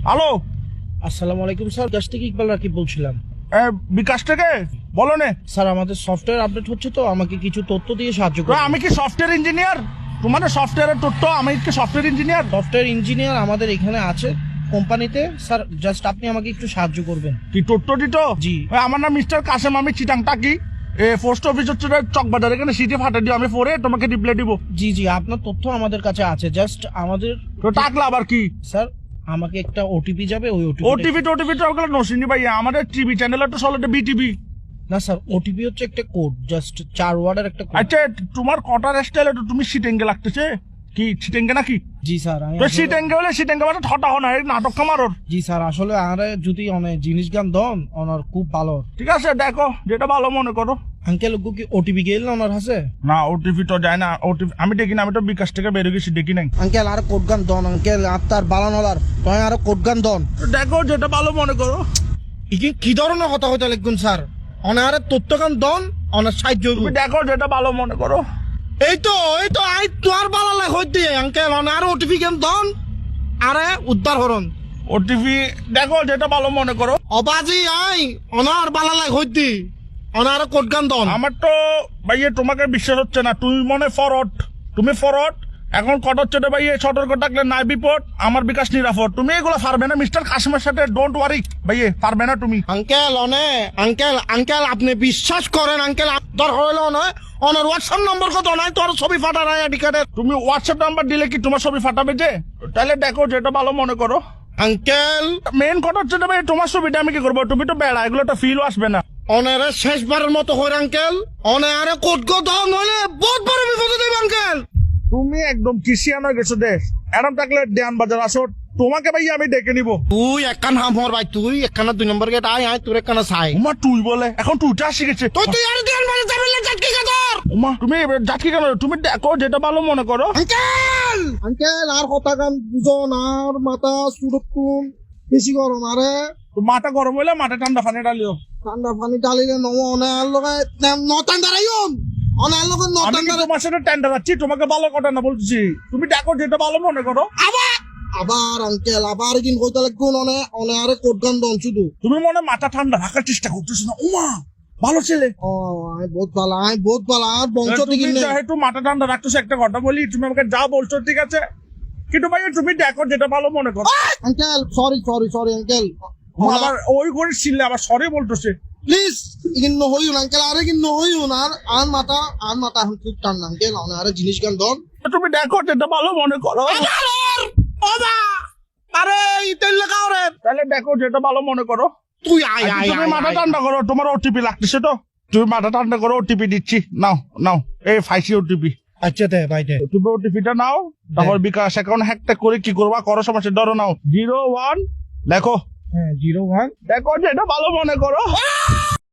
Hello, আসসালামু আলাইকুম sir, বিকাশ থেকে ইকবাল রাকিব বলছিলাম। বিকাশ থেকে বলো নে। স্যার আমাদের সফটওয়্যার আপডেট হচ্ছে, তো আমাকে কিছু তথ্য দিয়ে সাহায্য করুন। আমি কি সফটওয়্যার ইঞ্জিনিয়ার? তোমার সফটওয়্যারের তথ্য, আমি কি সফটওয়্যার ইঞ্জিনিয়ার? সফটওয়্যার ইঞ্জিনিয়ার আমাদের এখানে আছে কোম্পানিতে। স্যার জাস্ট আপনি আমাকে একটু সাহায্য করবেন। কি তথ্য দিতো? জি। আমার নাম মিস্টার কাসেম, আমি চিটাং টাকি। পোস্ট অফিস হচ্ছে চকবাজার, এখানে সিটি ফাটা দিও, আমি পরে তোমাকে রিপ্লাই দিব। জি জি, আপনার তথ্য আমাদের কাছে আছে, জাস্ট আমাদের তো টাকলা আবার কি? স্যার আমাকে একটা ওটিপি যাবে, ওই ওটিভি টাকলা নসিনি ভাই, আমাদের টিভি চ্যানেল তো চলে বিটিভি। না স্যার, ওটিপি হচ্ছে একটা কোড, জাস্ট 4 ওয়ার্ডের একটা কোড। আচ্ছা, তোমার কটার স্টাইল তো তুমি সিটেঙ্গে লাগতেছে কি? সিটেঙ্গে নাকি? জি স্যার, আমি তো সিটেঙ্গে হলে সিটেঙ্গে মানে ঠটা হো না, এই নাটক কামারোর। জি স্যার, আসলে আরে যদি অনেক জিনিস গান দন ওনার খুব ভালো। ঠিক আছে, দেখো যেটা ভালো মনে করো। আঙ্কেল কি ওটিপি গেল না ওনার হাসে? না, ওটিপি তো যায় না। ওটিপি আমি দেখি না, আমি তো বিকাশ থেকে বেরিয়ে গেছি, দেখি নাই। আঙ্কেল আর কোড গান দন, আঙ্কেল আপনার বালানলার তুই আর কোড গান দন। দেখো যেটা ভালো মনে করো। কি ধরনের কথা হইতে লিখুন স্যার? অনারে তথ্য গান দন, অনার সাহায্য তুমি দেখো যেটা ভালো মনে করো। এই তো আই তোর বালালে হইতে আঙ্কেল অনার ওটিপি গান দন, আরে উদ্ধার হরন। ওটিপি দেখো যেটা ভালো মনে করো। অবাজি আই অনার বালালে হইতে অনার কোড গান দন। আমার তো ভাইয়ে তোমাকে বিশ্বাস হচ্ছে না, তুমি মনে ফরওয়ার্ড, তুমি ফরওয়ার্ড। এখন কট হচ্ছে রে ভাইয়ে, সতর্ক থাকলে নাই বিপদ, আমার বিকাশ নিরাপদ। তুমি এগুলো পারবে না মিস্টার কাসিমের সাথে, ডোন্ট ওয়ারি ভাইয়ে, পারবে না তুমি। আঙ্কেল আঙ্কেল আপনি বিশ্বাস করেন আঙ্কেল, দর হইলো নয় অনার হোয়াটসঅ্যাপ নম্বর কত নাই তোর ছবি ফাটা নাই আইডি কার্ডের। তুমি হোয়াটসঅ্যাপ নাম্বার দিলে কি তোমার ছবি ফাটাবে যে? তাহলে দেখো যেটা ভালো মনে করো। আঙ্কেল মেন কথা হচ্ছে রে ভাই, তোমার ছবিটা আমি কি করবো? তুমি তো বেড়া, এগুলো তো ফিলও আসবে না। অনারে শেষবারের মতো হইর আঙ্কেল, অনারে কোড গো দাও নইলে বহুত বড় বিপদে দেব আঙ্কেল। তুমি একদম কিসিয়ান হয়ে গেছো দেশ। এরম থাকলে দেয়ান বাজার আসো, তোমাকে ভাই আমি ডেকে নিবো। তুই একখান হামর ভাই, তুই একখানা 2 নম্বর গেট আয় তোর একখানা চাই। উমা তুই বলে, এখন তুইটা শিখেছে। তুই আর দেন মানে যাবেন জাটকি গাদর। উমা তুমি যাচ্ছি কেন? তুমি দেখো যেটা ভালো মনে করো। আঙ্কেল আর কথা গান বুঝন, আর মাথা সুরক্ষণ বেশি গরম, আরে তো মাথা গরম হইলে মাথা ঠান্ডা পানি ডালিও। ঠান্ডা পানি ডালিলে নম অনার লগে নটান দাঁড়াইন, অনার লগে আমি নটান কি দাঁড়াই। তোমার সাথে টেন্ডার আছি? তোমাকে ভালো কথা না বলছি, তুমি দেখো যেটা ভালো মনে করো। আবার আঙ্কেল আবার দিন কইতে লাগুন অনে আরে কোড গান দন শুধু। তুমি মনে মাথা ঠান্ডা রাখার চেষ্টা করতেছো না। উমা ভালো ছেলে। ও আই বহুত ভালো আর বংশ থেকে তুমি যেহেতু মাথা ঠান্ডা রাখতেছো, একটা কথা বলি, তুমি আমাকে যা বলছো ঠিক আছে, কিন্তু ভাই তুমি দেখো যেটা ভালো মনে করো। আঙ্কেল সরি আঙ্কেল, আবার ওই করে ছিললে আবার সরি বলতেছে। প্লিজ ইগিন নহইউন আঙ্কেল, আরে ইগিন নহইউন আর মাথা এখন খুব ঠান্ডা আঙ্কেল, অনে আরে জিনিস গান দন। তুমি দেখো যেটা ভালো মনে করো। আরে ইতেল লাগাও রে। তাহলে দেখো যেটা ভালো মনে করো। তুই আয় তুমি মাথা ঠান্ডা করো, তোমার ওটিপি লাগতেছে তো, তুমি মাথা ঠান্ডা করো, ওটিপি দিচ্ছি, নাও এই ফাইসি ওটিপি। আচ্ছা দে ভাই দে। তুমি ওটিপিটা নাও, তারপর বিকাশ অ্যাকাউন্ট হ্যাকটা করে কি করবা করো, সমস্যা ধরো নাও 01 দেখো। হ্যাঁ 01 দেখো যেটা ভালো মনে করো।